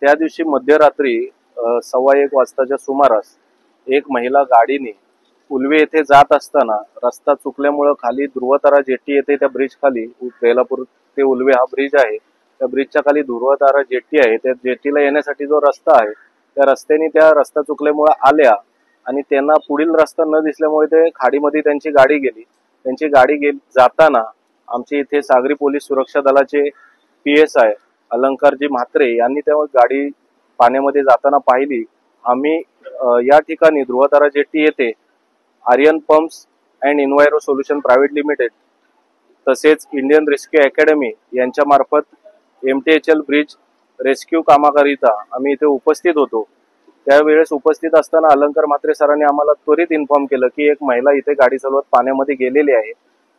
त्या दिवशी मध्यरात्री 1:15 वाजताच्या सुमारास एक महिला गाडीने उलवे येथे जात असताना रस्ता चुकल्यामुळे खाली ध्रुवतारा जेट्टी येथे त्या ब्रिज खाली बेलापूर ते उलवे हा ब्रिज आहे, त्या ब्रिजच्या खाली ध्रुवतारा जेट्टी आहे, त्या जेट्टीला येण्यासाठी जो रस्ता आहे त्या रस्त्याने त्या रस्ता चुकल्यामुळे आल्या आणि त्यांना पुढील रस्ता न दिसल्यामुळे ते खाडीमध्ये त्यांची गाडी गेली. त्यांची गाडी जाताना आमचे इथे सागरी पोलीस सुरक्षा दलाचे PSI अलंकारजी म्हात्रे यांनी तेव्हा गाडी पाण्यामध्ये जाताना पाहिली. आम्ही या ठिकाणी ध्रुवतारा जेट्टी येथे Aryan pumps and enviro solution private limited तसेच इंडियन रेस्क्यू अकॅडमी यांच्या मार्फत MTHL ब्रिज रेस्क्यू कामाकरिता आम्ही इथे उपस्थित होतो. त्यावेळेस उपस्थित असताना अलंकार म्हात्रे सरांनी आम्हाला त्वरित इन्फॉर्म केलं की एक महिला इथे गाडी चालवत पाण्यामध्ये गेलेली आहे.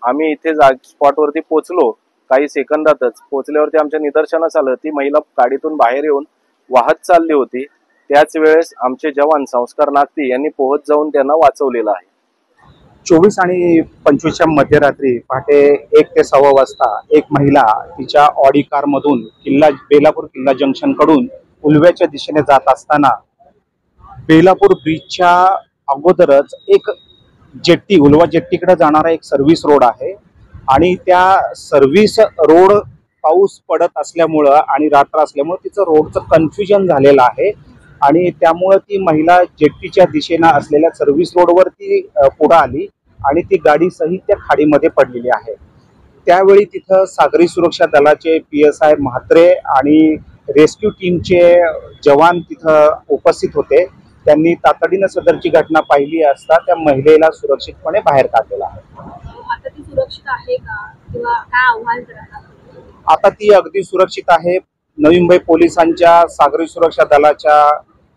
आम्ही इथे स्पॉटवरती पोहोचलो. काही सेकंदातच पोहोचल्यावरती आमच्या निदर्शनास आलं ती महिला गाडीतून बाहेर येऊन वाहत चालली होती. त्याच वेळेस आमचे जवान संस्कार नागती यांनी पोहोच जाऊन त्यांना वाचवलेलं आहे. 24 आणि 25च्या मध्यरात्री पहाटे 1 ते 1:15 वाजता एक महिला तिच्या ऑडी कारमधून बेलापूर किल्ला जंक्शन कडून उलव्याच्या दिशेने जात असताना बेलापूर ब्रिजच्या अगोदरच एक जेट्टी उलवा जेट्टीकडे जाणारा एक सर्व्हिस रोड आहे आणि त्या सर्व्हिस रोड पाऊस पडत असल्यामुळं आणि रात्र असल्यामुळे तिचं रोडचं कन्फ्युजन झालेलं आहे आणि त्यामुळे ती महिला जेट्टीच्या दिशेनं असलेल्या सर्व्हिस रोडवर ती पुढे आली आणि ती गाडी सहित त्या खाडीमध्ये पडलेली आहे. त्यावेळी तिथं सागरी सुरक्षा दलाचे PSI म्हात्रे आणि रेस्क्यू टीमचे जवान तिथं उपस्थित होते. त्यांनी तातडीनं सदरची घटना पाहिली असता त्या महिलेला सुरक्षितपणे बाहेर काढलेला आहे. आता ती सुरक्षित आहे का किंवा काय आव्हान करणार? आता ती अगदी सुरक्षित आहे. नवी मुंबई पोलिसांच्या सागरी सुरक्षा दलाच्या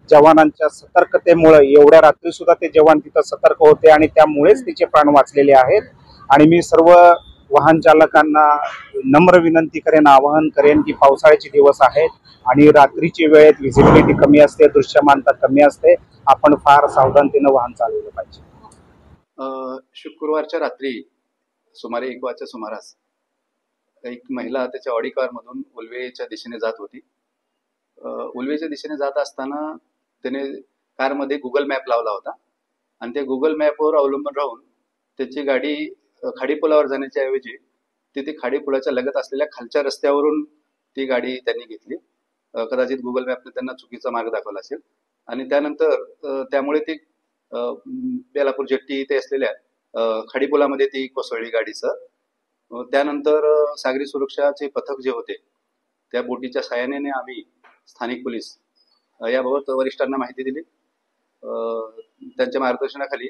जवानांच्या सतर्कतेमुळे एवढ्या रात्री सुद्धा ते जवान तिथं सतर्क होते आणि त्यामुळेच तिचे प्राण वाचलेले आहेत. आणि मी सर्व वाहन चालकांना नम्र विनंती करेन, आवाहन करेन की पावसाळ्याचे दिवस आहेत आणि रात्रीची वेळेत व्हिजिबिलिटी कमी असते, दृश्यमानता कमी असते. आपण फार सावधानतेनं वाहन चालवलं पाहिजे. शुक्रवारच्या रात्री सुमारे 1 वाजच्या सुमारास एक महिला त्याच्या ऑडी कारमधून उलवेच्या दिशेने जात होती. उलवेच्या दिशेने जात असताना त्याने कारमध्ये गुगल मॅप लावला होता आणि त्या गुगल मॅपवर अवलंबून राहून त्याची गाडी खाडीपुलावर जाण्याच्या ऐवजी तिथे खाडीपुलाच्या लगत असलेल्या खालच्या रस्त्यावरून ती गाडी त्यांनी घेतली. कदाचित गुगल मॅपने त्यांना चुकीचा मार्ग दाखवला असेल आणि त्यानंतर त्यामुळे ती बेलापूर जेट्टी इथे असलेल्या खाडीपुलामध्ये ती कोसळली गाडीचं. त्यानंतर सागरी सुरक्षाचे पथक जे होते त्या बोटीच्या सहाय्याने आम्ही स्थानिक पोलीस याबाबत वरिष्ठांना माहिती दिली. त्यांच्या मार्गदर्शनाखाली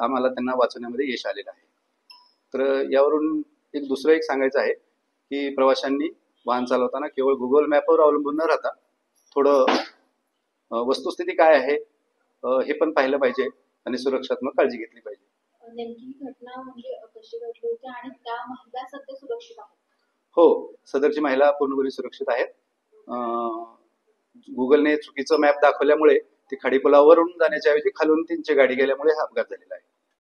आम्हाला त्यांना वाचवण्यामध्ये यश आलेलं आहे. तर यावरून दुसरं एक सांगायचं आहे की प्रवाशांनी वाहन चालवताना केवळ गुगल मॅपवर अवलंबून न राहता थोडं वस्तुस्थिती काय आहे हे पण पाहिलं पाहिजे आणि सुरक्षात्मक काळजी घेतली पाहिजे. नेमकी घटना म्हणजे कशी घडली होती आणि त्या महिला सध्या सुरक्षित आहेत? हो, सदरची महिला पूर्णपणे सुरक्षित आहेत. गुगलने चुकीचं मॅप दाखवल्यामुळे ती खाडीपुलावरून जाण्याच्या ऐवजी खालून त्यांची गाडी गेल्यामुळे हा अपघात झालेला आहे.